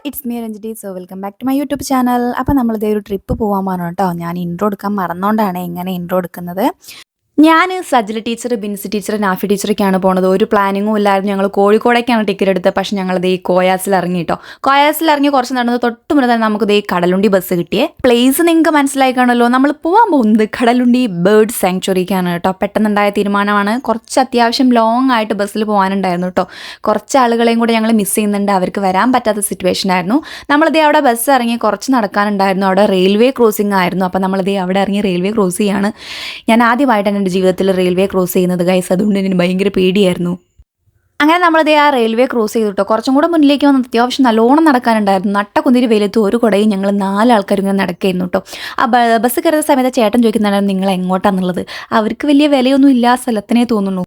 It's me Ranjini. So welcome back to my YouTube channel. അപ്പോൾ നമ്മളിതേ ഒരു ട്രിപ്പ് പോകാൻ പറഞ്ഞു കേട്ടോ. ഞാൻ ഇൻട്രോ എടുക്കാൻ മറന്നുകൊണ്ടാണ് ഇങ്ങനെ ഇൻട്രോ എടുക്കുന്നത്. ഞാൻ സജില ടീച്ചർ, ബിൻസി ടീച്ചർ, നാഫി ടീച്ചറൊക്കെയാണ് പോണത്. ഒരു പ്ലാനിങ്ങും ഇല്ലായിരുന്നു. ഞങ്ങൾ കോഴിക്കോടേക്കാണ് ടിക്കറ്റ് എടുത്തത്. പക്ഷേ ഞങ്ങളിത് ഈ കോയാസിൽ ഇറങ്ങി കേട്ടോ. കോയാസിൽ ഇറങ്ങി കുറച്ച് നടന്നത് തൊട്ട് മുന്നേ തന്നെ നമുക്ക് ഈ കടലുണ്ടി ബസ് കിട്ടിയേ. പ്ലേസ് നിങ്ങൾക്ക് മനസ്സിലായി കാണുമല്ലോ. നമ്മൾ പോകാൻ പോകുന്നത് കടലുണ്ടി ബേർഡ് സാങ്ച്വറിക്കാണ് കേട്ടോ. പെട്ടെന്നുണ്ടായ തീരുമാനമാണ്. കുറച്ച് അത്യാവശ്യം ലോങ് ആയിട്ട് ബസ്സിൽ പോകാനുണ്ടായിരുന്നു കേട്ടോ. കുറച്ച് ആളുകളെയും കൂടെ ഞങ്ങൾ മിസ് ചെയ്യുന്നുണ്ട്. അവർക്ക് വരാൻ പറ്റാത്ത സിറ്റുവേഷൻ ആയിരുന്നു. നമ്മളിതേ അവിടെ ബസ് ഇറങ്ങി കുറച്ച് നടക്കാനുണ്ടായിരുന്നു. അവിടെ റെയിൽവേ ക്രോസിംഗ് ആയിരുന്നു. അപ്പോൾ നമ്മളിതേ അവിടെ ഇറങ്ങി റെയിൽവേ ക്രോസ് ചെയ്യാണ്. ഞാൻ ആദ്യമായിട്ടാണ് എൻ്റെ ജീവിതത്തിൽ റെയിൽവേ ക്രോസ് ചെയ്യുന്നത് ഗൈസ്. അതുകൊണ്ട് എനിക്ക് ഭയങ്കര പേടിയായിരുന്നു. അങ്ങനെ നമ്മളിതേ ആ റെയിൽവേ ക്രോസ് ചെയ്തിട്ടോ. കുറച്ചും കൂടെ മുന്നിലേക്ക് വന്ന് അത്യാവശ്യം നല്ലോണം നടക്കാനുണ്ടായിരുന്നു. നട്ടക്കുന്തിരി വെയിലത്ത് ഒരു കുടയും ഞങ്ങൾ 4 ആൾക്കാരും ഇങ്ങനെ നടക്കായിരുന്നു കേട്ടോ. ആ ബസ് കയറുന്ന സമയത്ത് ചേട്ടൻ ചോദിക്കുന്നുണ്ടായിരുന്നു നിങ്ങൾ എങ്ങോട്ടാന്നുള്ളത്. അവർക്ക് വലിയ വിലയൊന്നും ഇല്ല, ആ സ്ഥലത്തിനെ തോന്നുന്നു.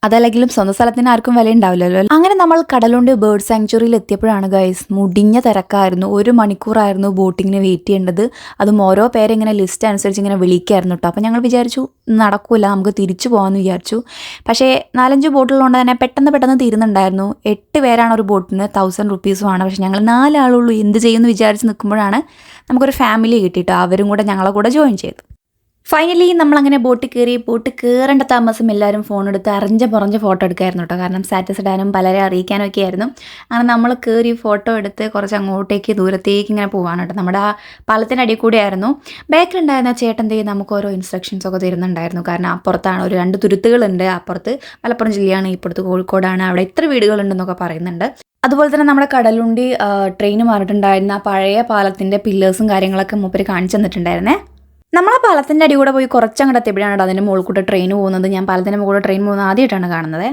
അതല്ലെങ്കിലും സ്വന്തം സ്ഥലത്തിന് ആർക്കും വില ഉണ്ടാവില്ലല്ലോ. അങ്ങനെ നമ്മൾ കടലുണ്ടി ബേർഡ് സാങ്ച്വറിയിൽ എത്തിയപ്പോഴാണ് ഗൈസ് മുടിഞ്ഞ തിരക്കായിരുന്നു. 1 മണിക്കൂറായിരുന്നു ബോട്ടിങ്ങിന് വെയിറ്റ് ചെയ്യേണ്ടത്. അതും ഓരോ പേരിങ്ങനെ ലിസ്റ്റ് അനുസരിച്ച് ഇങ്ങനെ വിളിക്കായിരുന്നു കേട്ടോ. അപ്പോൾ ഞങ്ങൾ വിചാരിച്ചു നടക്കൂല, നമുക്ക് തിരിച്ചു പോകാമെന്ന് വിചാരിച്ചു. പക്ഷേ 4-5 ബോട്ടുള്ളതുകൊണ്ട് തന്നെ പെട്ടെന്ന് തീരുന്നുണ്ടായിരുന്നു. 8 പേരാണ് ഒരു ബോട്ടിന്, 1000 റുപ്പീസുമാണ്. പക്ഷേ ഞങ്ങൾ 4 ആളുള്ളൂ, എന്ത് ചെയ്യുമെന്ന് വിചാരിച്ച് നിൽക്കുമ്പോഴാണ് നമുക്കൊരു ഫാമിലി കിട്ടിയിട്ടോ. അവരും കൂടെ ഞങ്ങളെ കൂടെ ജോയിൻ ചെയ്തു. ഫൈനലി നമ്മളങ്ങനെ ബോട്ട് കയറേണ്ട താമസം എല്ലാവരും ഫോൺ എടുത്ത് അറിഞ്ഞ ഫോട്ടോ എടുക്കായിരുന്നു കേട്ടോ. കാരണം സ്റ്റാറ്റസ് ഇടാനും പലരെ അറിയിക്കാനും ഒക്കെ ആയിരുന്നു. അങ്ങനെ നമ്മൾ കയറി ഫോട്ടോ എടുത്ത് കുറച്ച് അങ്ങോട്ടേക്ക് ദൂരത്തേക്ക് ഇങ്ങനെ പോകാൻ കേട്ടോ. നമ്മുടെ ആ പാലത്തിൻ്റെ അടിയിൽ കൂടെ ആയിരുന്നു. ബാക്കിലുണ്ടായിരുന്ന ചേട്ടൻ നമുക്ക് ഓരോ ഇൻസ്ട്രക്ഷൻസ് ഒക്കെ തരുന്നുണ്ടായിരുന്നു. കാരണം അപ്പുറത്താണ് ഒരു 2 തുരുത്തുകളുണ്ട്. അപ്പുറത്ത് മലപ്പുറം ജില്ലയാണ്, ഇപ്പുറത്ത് കോഴിക്കോടാണ്. അവിടെ ഇത്ര വീടുകളുണ്ടെന്നൊക്കെ പറയുന്നുണ്ട്. അതുപോലെ തന്നെ നമ്മുടെ കടലുണ്ടി ട്രെയിൻ മാറിയിട്ടുണ്ടായിരുന്ന ആ പഴയ പാലത്തിൻ്റെ പില്ലേഴ്സും കാര്യങ്ങളൊക്കെ മൂപ്പര് കാണിച്ചു തന്നിട്ടുണ്ടായിരുന്നേ. നമ്മളെ പാലത്തിൻ്റെ അടി കൂടെ പോയി കുറച്ചങ്ങോട്ട് എത്തിയപ്പോഴാണ് അതിൻ്റെ മുകളിൽ കൂടെ ട്രെയിൻ പോകുന്നത്. ഞാൻ പാലത്തിൻ്റെ മുകളിൽ ട്രെയിൻ പോകുന്നത് ആദ്യമായിട്ടാണ് കാണുന്നത്.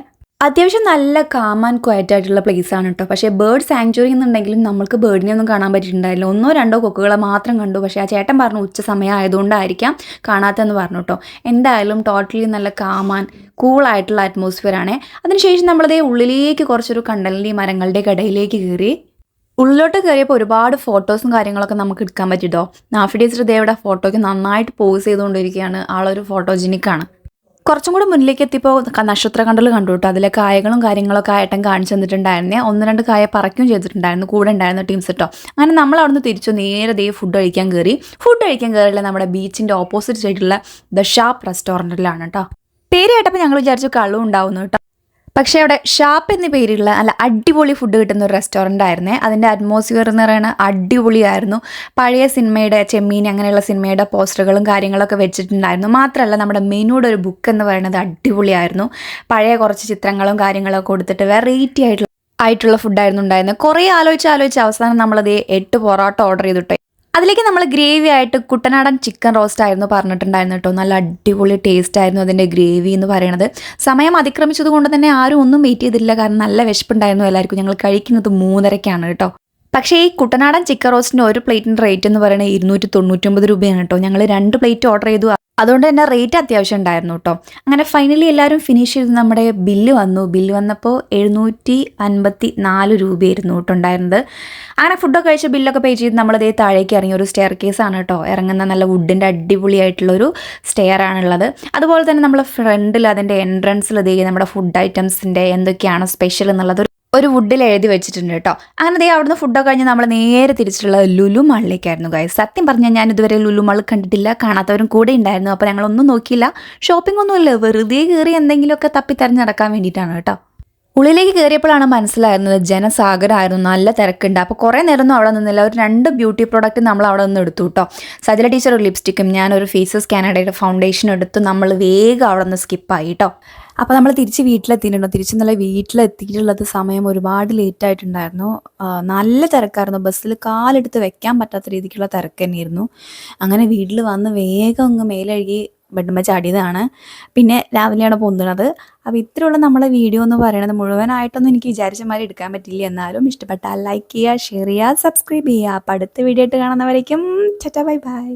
അത്യാവശ്യം നല്ല കാം ആൻഡ് ക്വയറ്റ് ആയിട്ടുള്ള പ്ലേസ് ആണ് കേട്ടോ. പക്ഷേ ബേർഡ് സാങ്ച്വറി എന്നുണ്ടെങ്കിലും നമുക്ക് ബേർഡിനെ ഒന്നും കാണാൻ പറ്റിയിട്ടുണ്ടായില്ല. 1-2 കൊക്കുകളെ മാത്രം കണ്ടു. പക്ഷേ ആ ചേട്ടൻ പറഞ്ഞു ഉച്ച സമയം ആയതുകൊണ്ടായിരിക്കാം കാണാത്തതെന്ന് പറഞ്ഞു കേട്ടോ. എന്തായാലും ടോട്ടലി നല്ല കാം ആൻഡ് കൂളായിട്ടുള്ള അറ്റ്മോസ്ഫിയർ ആണ്. അതിനുശേഷം നമ്മളതേ ഉള്ളിലേക്ക് കുറച്ചൊരു കണ്ടലിൻ്റെ മരങ്ങളുടെ ഇടയിലേക്ക് കയറി. ഉള്ളിലോട്ട് കയറിയപ്പോൾ ഒരുപാട് ഫോട്ടോസും കാര്യങ്ങളൊക്കെ നമുക്ക് എടുക്കാൻ പറ്റിട്ടോ. നാഫി ടീച്ചർ ദേവിടെ ഫോട്ടോയ്ക്ക് നന്നായിട്ട് പോസ് ചെയ്തുകൊണ്ടിരിക്കുകയാണ്. ആളൊരു ഫോട്ടോജനിക്കാണ്. കുറച്ചും കൂടെ മുന്നിലേക്ക് എത്തിയപ്പോൾ നക്ഷത്ര കണ്ടൽ കണ്ടു കേട്ടോ. അതിലെ കായകളും കാര്യങ്ങളൊക്കെ ആയിട്ടും കാണിച്ചു തന്നിട്ടുണ്ടായിരുന്നേ. 1-2 കായ പറയ്ക്കുകയും ചെയ്തിട്ടുണ്ടായിരുന്നു. കൂടെ ഉണ്ടായിരുന്ന ടീംസ് കേട്ടോ. അങ്ങനെ നമ്മൾ അവിടുന്ന് തിരിച്ചു നേരെ ഫുഡ് കഴിക്കാൻ കയറിയില്ല നമ്മുടെ ബീച്ചിൻ്റെ ഓപ്പോസിറ്റ് സൈഡിലുള്ള ദ ഷാപ്പ് റെസ്റ്റോറൻറ്റിലാണ് കേട്ടോ. പേര് കേട്ടപ്പോൾ ഞങ്ങൾ വിചാരിച്ചു കള്ളും ഉണ്ടാവുന്നു കേട്ടോ. പക്ഷേ അവിടെ ഷാപ്പ് എന്ന പേരുള്ള നല്ല അടിപൊളി ഫുഡ് കിട്ടുന്ന ഒരു റെസ്റ്റോറൻ്റ് ആയിരുന്നേ. അതിൻ്റെ അറ്റ്മോസ്ഫിയർ എന്ന് പറയുന്നത് അടിപൊളിയായിരുന്നു. പഴയ സിനിമയുടെ ചെമ്മീൻ അങ്ങനെയുള്ള സിനിമയുടെ പോസ്റ്ററുകളും കാര്യങ്ങളൊക്കെ വെച്ചിട്ടുണ്ടായിരുന്നു. മാത്രമല്ല നമ്മുടെ മെനുയുടെ ഒരു ബുക്ക് എന്ന് പറയുന്നത് അടിപൊളിയായിരുന്നു. പഴയ കുറച്ച് ചിത്രങ്ങളും കാര്യങ്ങളൊക്കെ കൊടുത്തിട്ട് വെറൈറ്റി ആയിട്ടുള്ള ഫുഡായിരുന്നു ഉണ്ടായിരുന്നത്. കുറേ ആലോചിച്ച് അവസാനം നമ്മളത് 8 പൊറോട്ട ഓർഡർ ചെയ്തിട്ട് അതിലേക്ക് നമ്മൾ ഗ്രേവി ആയിട്ട് കുട്ടനാടൻ ചിക്കൻ റോസ്റ്റ് ആയിരുന്നു പറഞ്ഞിട്ടുണ്ടായിരുന്നു കേട്ടോ. നല്ല അടിപൊളി ടേസ്റ്റ് ആയിരുന്നു അതിൻ്റെ ഗ്രേവി എന്ന് പറയുന്നത്. സമയം അതിക്രമിച്ചത് കൊണ്ട് തന്നെ ആരും ഒന്നും വെയിറ്റ് ചെയ്തില്ല. കാരണം നല്ല വിശപ്പുണ്ടായിരുന്നു എല്ലാവർക്കും. ഞങ്ങൾ കഴിക്കുന്നത് 3:30-ക്കാണ് കേട്ടോ. പക്ഷേ ഈ കുട്ടനാടൻ ചിക്കൻ റോസ്റ്റിൻ്റെ ഒരു പ്ലേറ്റിൻ്റെ റേറ്റ് എന്ന് പറയുന്നത് 299 രൂപയാണ് കേട്ടോ. ഞങ്ങൾ 2 പ്ലേറ്റ് ഓർഡർ ചെയ്തു. അതുകൊണ്ട് തന്നെ റേറ്റ് അത്യാവശ്യം ഉണ്ടായിരുന്നു കേട്ടോ. അങ്ങനെ ഫൈനലി എല്ലാവരും ഫിനിഷ് ചെയ്ത് നമ്മുടെ ബില്ല് വന്നപ്പോൾ 754 രൂപയായിരുന്നു കേട്ടോ ഉണ്ടായിരുന്നത്. അങ്ങനെ ഫുഡൊക്കെ കഴിച്ച് ബില്ലൊക്കെ പേ ചെയ്ത് നമ്മളതേ താഴേക്ക് ഇറങ്ങി. ഒരു സ്റ്റെയർ കേസാണ് കേട്ടോ ഇറങ്ങുന്ന. നല്ല വുഡിൻ്റെ അടിപൊളിയായിട്ടുള്ളൊരു സ്റ്റെയർ ആണുള്ളത്. അതുപോലെ തന്നെ നമ്മൾ ഫ്രണ്ടിൽ അതിൻ്റെ എൻട്രൻസിൽ നമ്മുടെ ഫുഡ് ഐറ്റംസിൻ്റെ എന്തൊക്കെയാണ് സ്പെഷ്യൽ എന്നുള്ളത് ഒരു വുഡിൽ എഴുതി വെച്ചിട്ടുണ്ട് കേട്ടോ. അങ്ങനെ അവിടുന്ന് ഫുഡൊക്കെ കഴിഞ്ഞ് നമ്മൾ നേരെ തിരിച്ചിട്ടുള്ള ലുലു മാളിലേക്കായിരുന്നു ഗൈസ്. സത്യം പറഞ്ഞാൽ ഞാൻ ഇതുവരെ ലുലു മാൾ കണ്ടിട്ടില്ല. കാണാത്തവരും കൂടെ ഉണ്ടായിരുന്നു. അപ്പോൾ ഞങ്ങളൊന്നും നോക്കിയില്ല. ഷോപ്പിംഗ് ഒന്നുമില്ല, വെറുതെ കയറി എന്തെങ്കിലുമൊക്കെ തപ്പിത്തറിഞ്ഞ് നടക്കാൻ വേണ്ടിയിട്ടാണ് കേട്ടോ. ഉള്ളിലേക്ക് കയറിയപ്പോഴാണ് മനസ്സിലായിരുന്നത് ജനസാഗരമായിരുന്നു. നല്ല തിരക്കുണ്ട്. അപ്പോൾ കുറേ നേരമൊന്നും അവിടെ നിന്നില്ല. ഒരു 2 ബ്യൂട്ടി പ്രോഡക്റ്റ് നമ്മൾ അവിടെ നിന്ന് എടുത്തു കേട്ടോ. സജില ടീച്ചർ ഒരു ലിപ്സ്റ്റിക്കും ഞാനൊരു ഫേസസ് കാനഡയുടെ ഫൗണ്ടേഷൻ എടുത്ത് നമ്മൾ വേഗം അവിടെ നിന്ന് സ്കിപ്പായി കേട്ടോ. അപ്പോൾ നമ്മൾ തിരിച്ച് വീട്ടിലെത്തിയിട്ടുണ്ടോ. തിരിച്ച് നല്ല വീട്ടിലെത്തിയിട്ടുള്ളത് സമയം ഒരുപാട് ലേറ്റ് ആയിട്ടുണ്ടായിരുന്നു. നല്ല തിരക്കായിരുന്നു. ബസ്സിൽ കാലെടുത്ത് വെക്കാൻ പറ്റാത്ത രീതിക്കുള്ള തിരക്ക് തന്നെയായിരുന്നു. അങ്ങനെ വീട്ടിൽ വന്ന് വേഗം അങ്ങ് മേലഴുകി ബെഡ്മ ചാടിയതാണ്. പിന്നെ രാവിലെയാണ് പൊന്തുന്നത്. അപ്പോൾ ഇത്രയുള്ള നമ്മളെ വീഡിയോ എന്ന് പറയുന്നത് മുഴുവനായിട്ടൊന്നും എനിക്ക് വിചാരിച്ച മാതിരി എടുക്കാൻ പറ്റില്ല. എന്നാലും ഇഷ്ടപ്പെട്ടാൽ ലൈക്ക് ചെയ്യുക, ഷെയർ ചെയ്യുക, സബ്സ്ക്രൈബ് ചെയ്യുക. അപ്പോൾ അടുത്ത വീഡിയോ ആയിട്ട് കാണുന്നവരേക്കും ടാറ്റാ ബൈ ബൈ.